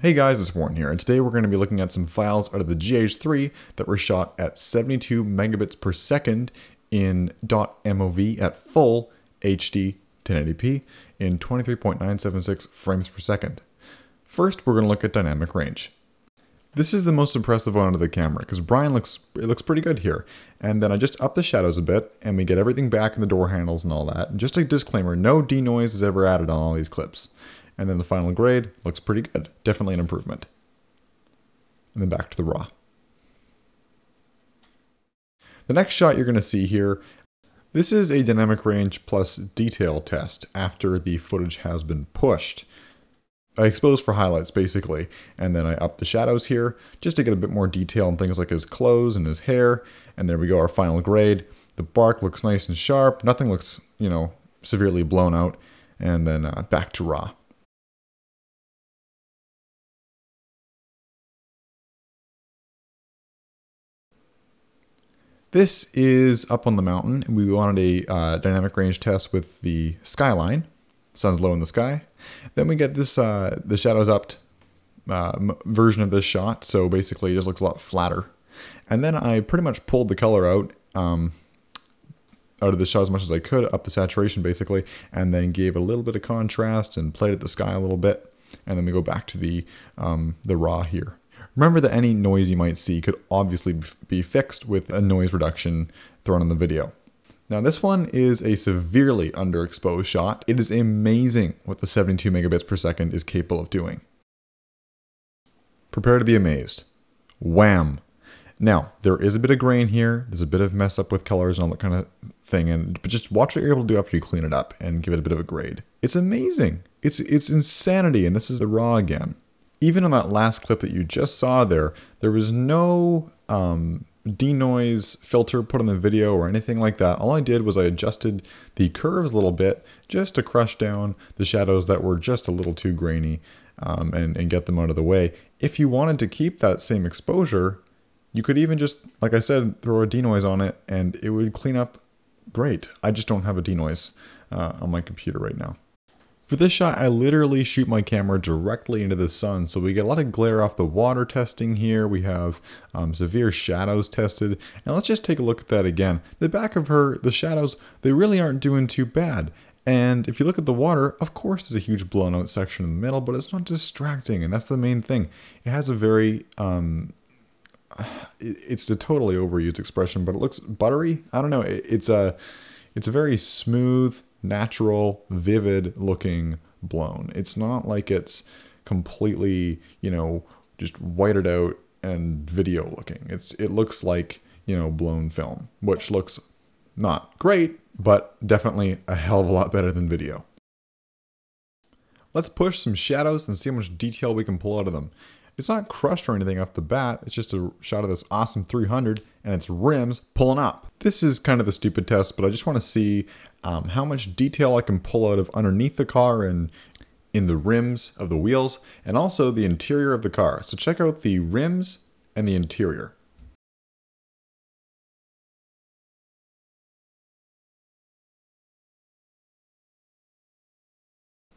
Hey guys, it's Warren here, and today we're going to be looking at some files out of the GH3 that were shot at 72 megabits per second in .mov at full HD 1080p in 23.976 frames per second. First, we're going to look at dynamic range. This is the most impressive one out of the camera because Brian looks pretty good here. And then I just up the shadows a bit and we get everything back in the door handles and all that. And just a disclaimer, no denoise is ever added on all these clips. And then the final grade looks pretty good. Definitely an improvement. And then back to the raw. The next shot you're going to see here, this is a dynamic range plus detail test after the footage has been pushed. I expose for highlights basically, and then I up the shadows here just to get a bit more detail on things like his clothes and his hair. And there we go, our final grade. The bark looks nice and sharp. Nothing looks, severely blown out. And then back to raw. This is up on the mountain, and we wanted a dynamic range test with the skyline. Sun's low in the sky. Then we get this, the shadows upped version of this shot, so basically it just looks a lot flatter. And then I pretty much pulled the color out of the shot as much as I could, up the saturation basically, and then gave a little bit of contrast and played at the sky a little bit. And then we go back to the raw here. Remember that any noise you might see could obviously be fixed with a noise reduction thrown in the video. Now this one is a severely underexposed shot. It is amazing what the 72 megabits per second is capable of doing. Prepare to be amazed. Wham! Now, there is a bit of grain here. There's a bit of mess up with colors and all that kind of thing. But just watch what you're able to do after you clean it up and give it a bit of a grade. It's amazing. It's insanity, and this is the raw again. Even on that last clip that you just saw there was no denoise filter put on the video or anything like that. All I did was I adjusted the curves a little bit just to crush down the shadows that were just a little too grainy and get them out of the way. If you wanted to keep that same exposure, you could even just, like I said, throw a denoise on it and it would clean up great. I just don't have a denoise on my computer right now. For this shot, I literally shoot my camera directly into the sun, so we get a lot of glare off the water testing here. We have severe shadows tested, and let's just take a look at that again. The back of her, the shadows, they really aren't doing too bad. And if you look at the water, of course there's a huge blown out section in the middle, but it's not distracting, and that's the main thing. It has a very, it's a totally overused expression, but it looks buttery. I don't know, it's a very smooth, natural, vivid looking blown. It's not like it's completely, just whited out and video looking. It looks like, blown film, which looks not great, but definitely a hell of a lot better than video. Let's push some shadows and see how much detail we can pull out of them. It's not crushed or anything off the bat. It's just a shot of this awesome 300 and its rims pulling up. This is kind of a stupid test, but I just want to see how much detail I can pull out of underneath the car and in the rims of the wheels and also the interior of the car. So check out the rims and the interior.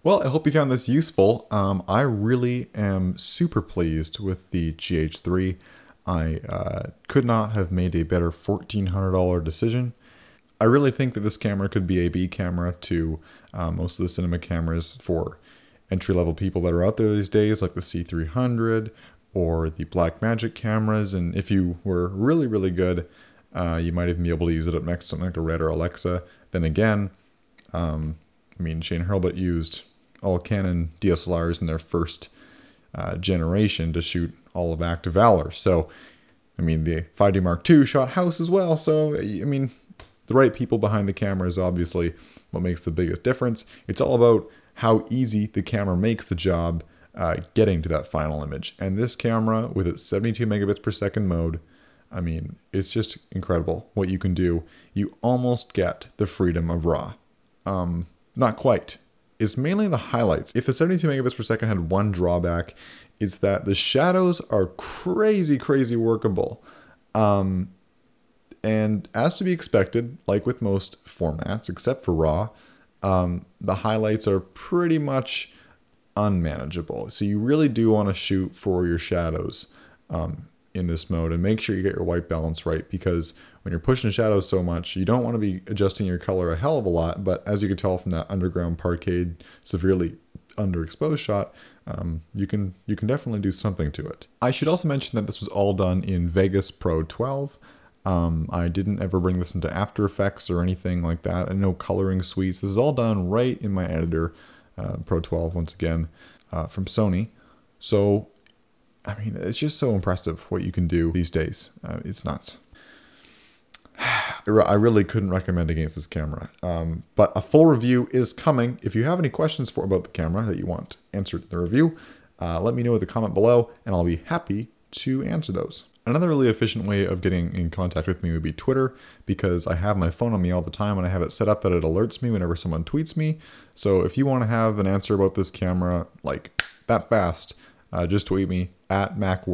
Well, I hope you found this useful. I really am super pleased with the GH3. I could not have made a better $1,400 decision. I really think that this camera could be a B camera to most of the cinema cameras for entry-level people that are out there these days, like the C300 or the Blackmagic cameras. And if you were really, really good, you might even be able to use it up next to something like a Red or Alexa. Then again, Shane Hurlbut used all Canon DSLRs in their first generation to shoot all of Active Valor. So, the 5D Mark II shot house as well. So, the right people behind the camera is obviously what makes the biggest difference. It's all about how easy the camera makes the job getting to that final image. And this camera with its 72 megabits per second mode, it's just incredible what you can do. You almost get the freedom of RAW. Not quite. It's mainly the highlights. If the 72 megabits per second had one drawback, it's that the shadows are crazy, crazy workable. And as to be expected, like with most formats, except for RAW, the highlights are pretty much unmanageable. So you really do want to shoot for your shadows in this mode, and make sure you get your white balance right, because when you're pushing shadows so much, you don't want to be adjusting your color a hell of a lot. But as you can tell from that underground parquet severely underexposed shot, you can definitely do something to it. I should also mention that this was all done in Vegas Pro 12. I didn't ever bring this into After Effects or anything like that, and no coloring suites. This is all done right in my editor, Pro 12 once again, from Sony. So, I mean, it's just so impressive what you can do these days. It's nuts. I really couldn't recommend against this camera. But a full review is coming. If you have any questions about the camera that you want answered in the review, let me know in the comment below, and I'll be happy to answer those. Another really efficient way of getting in contact with me would be Twitter, because I have my phone on me all the time and I have it set up that it alerts me whenever someone tweets me. So if you want to have an answer about this camera like that fast, just tweet me at MacWorm.